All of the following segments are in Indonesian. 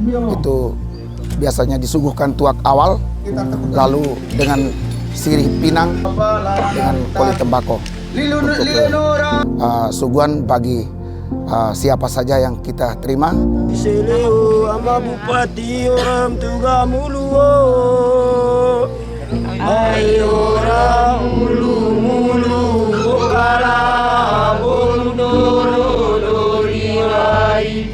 itu biasanya disuguhkan tuak awal, lalu dengan sirih pinang dengan kulit tembakau untuk suguhan bagi siapa saja yang kita terima. Seleo ama bupati orang tuga mulu, ayo orang mulu mulu, kala bondoro doriwai.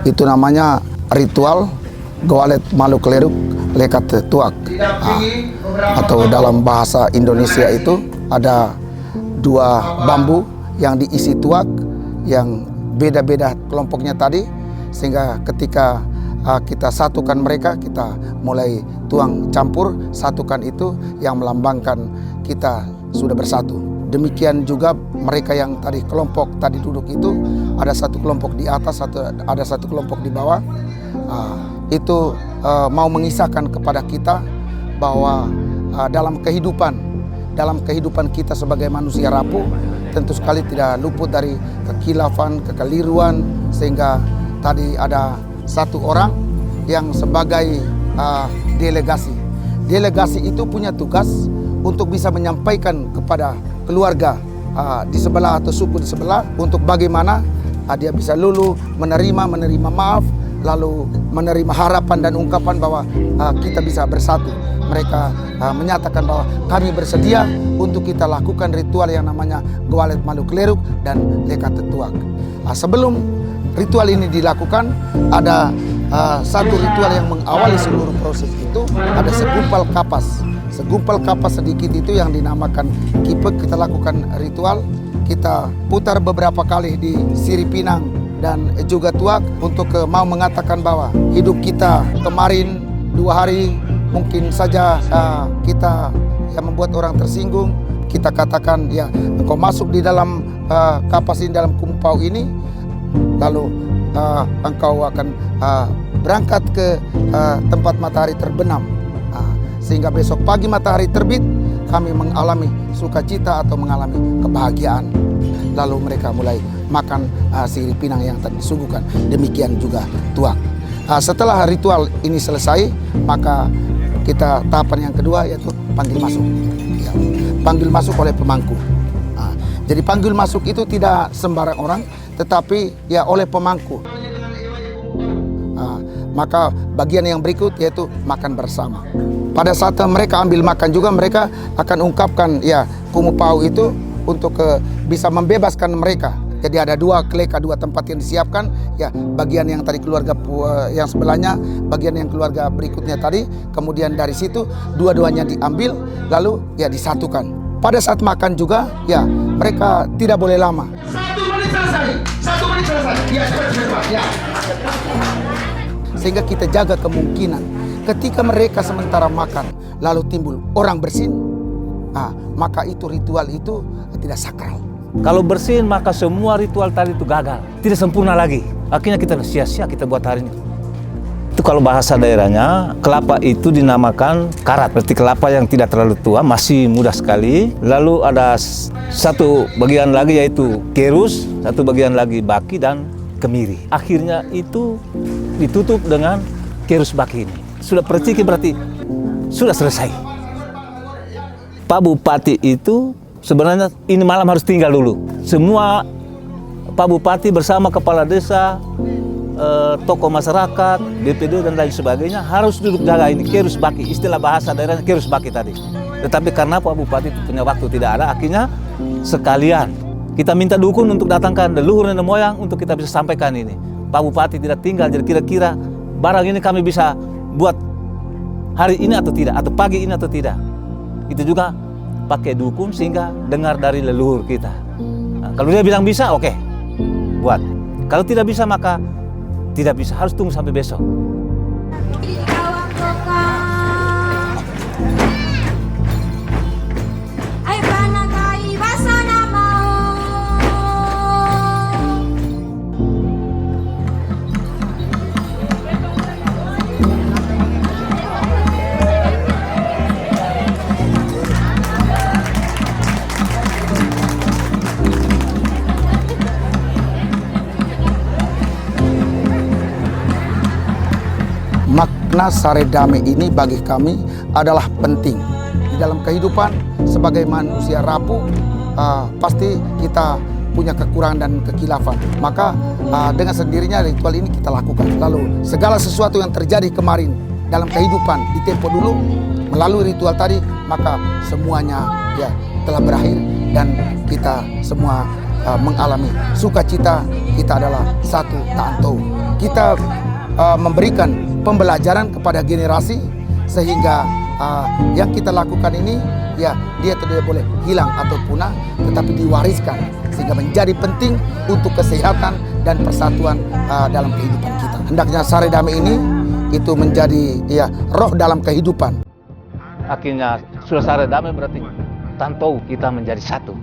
Itu namanya ritual Gowalet Malu Kleruk Lekat Tuak. Atau dalam bahasa Indonesia itu ada dua bambu yang diisi tuak yang beda-beda kelompoknya tadi, sehingga ketika kita satukan mereka, kita mulai tuang campur, satukan itu yang melambangkan kita sudah bersatu. Demikian juga mereka yang tadi kelompok tadi duduk itu, ada satu kelompok di atas, ada satu kelompok di bawah. Itu mau mengisahkan kepada kita bahwa dalam kehidupan kita sebagai manusia rapuh, tentu sekali tidak luput dari kekilafan, kekeliruan, sehingga tadi ada satu orang yang sebagai delegasi. Delegasi itu punya tugas untuk bisa menyampaikan kepada keluarga di sebelah atau suku di sebelah untuk bagaimana dia bisa lulu menerima maaf, lalu menerima harapan dan ungkapan bahwa kita bisa bersatu. Mereka menyatakan bahwa kami bersedia untuk kita lakukan ritual yang namanya Gowalet Malu Kleruk dan Lekat Tuak. Sebelum ritual ini dilakukan, ada satu ritual yang mengawali seluruh proses itu, ada segumpal kapas sedikit itu yang dinamakan kipek. Kita lakukan ritual, kita putar beberapa kali di sirih pinang dan juga tuak untuk mau mengatakan bahwa hidup kita kemarin 2 hari mungkin saja kita yang membuat orang tersinggung. Kita katakan ya, engkau masuk di dalam kapas ini, dalam kumpau ini, lalu engkau akan berangkat ke tempat matahari terbenam. Sehingga besok pagi matahari terbit, kami mengalami sukacita atau mengalami kebahagiaan. Lalu mereka mulai makan sirih pinang yang tadi disuguhkan. Demikian juga tuak. Setelah ritual ini selesai, maka kita tahapan yang kedua yaitu panggil masuk. Ya, panggil masuk oleh pemangku. Jadi panggil masuk itu tidak sembarang orang, tetapi ya oleh pemangku. Maka bagian yang berikut yaitu makan bersama. Pada saat mereka ambil makan juga, mereka akan ungkapkan ya kumupau itu untuk bisa membebaskan mereka. Jadi ada 2 keleka, 2 tempat yang disiapkan. Ya, bagian yang tadi keluarga yang sebelahnya, bagian yang keluarga berikutnya tadi. Kemudian dari situ dua-duanya diambil, lalu ya disatukan. Pada saat makan juga, ya mereka tidak boleh lama. 1 menit selesai. 1 menit selesai. Ya, cepat. Ya. Sehingga kita jaga kemungkinan ketika mereka sementara makan lalu timbul orang bersin, maka itu ritual itu tidak sakral. Kalau bersin maka semua ritual tadi itu gagal, tidak sempurna lagi. Akhirnya kita sia-sia kita buat hari ini. Itu kalau bahasa daerahnya, kelapa itu dinamakan karat, berarti kelapa yang tidak terlalu tua, masih muda sekali. Lalu ada satu bagian lagi yaitu kerus, satu bagian lagi baki dan kemiri. Akhirnya itu ditutup dengan kerus baki ini. Sudah perciki berarti sudah selesai. Pak Bupati itu sebenarnya ini malam harus tinggal dulu. Semua Pak Bupati bersama kepala desa, tokoh masyarakat, DPD dan lain sebagainya harus duduk jaga ini kerus baki. Istilah bahasa daerahnya kerus baki tadi. Tetapi karena Pak Bupati punya waktu tidak ada, akhirnya sekalian kita minta dukun untuk datangkan leluhur nenek moyang untuk kita bisa sampaikan ini. Pak Bupati tidak tinggal, jadi kira-kira barang ini kami bisa buat hari ini atau tidak, atau pagi ini atau tidak. Itu juga pakai dukun sehingga dengar dari leluhur kita. Nah, kalau dia bilang bisa, oke, buat. Kalau tidak bisa maka tidak bisa, harus tunggu sampai besok. makna Sare Damai ini bagi kami adalah penting. Di dalam kehidupan sebagai manusia rapuh, pasti kita punya kekurangan dan kekilafan. Maka dengan sendirinya ritual ini kita lakukan. Lalu segala sesuatu yang terjadi kemarin dalam kehidupan di tempo dulu melalui ritual tadi, maka semuanya ya telah berakhir dan kita semua mengalami sukacita. Kita adalah satu Taantau. Kita memberikan pembelajaran kepada generasi sehingga yang kita lakukan ini ya dia tidak boleh hilang atau punah, tetapi diwariskan sehingga menjadi penting untuk kesehatan dan persatuan dalam kehidupan kita. Hendaknya Sare Damai ini itu menjadi ya roh dalam kehidupan. Akhirnya sudah Sare Damai berarti Taantau kita menjadi satu.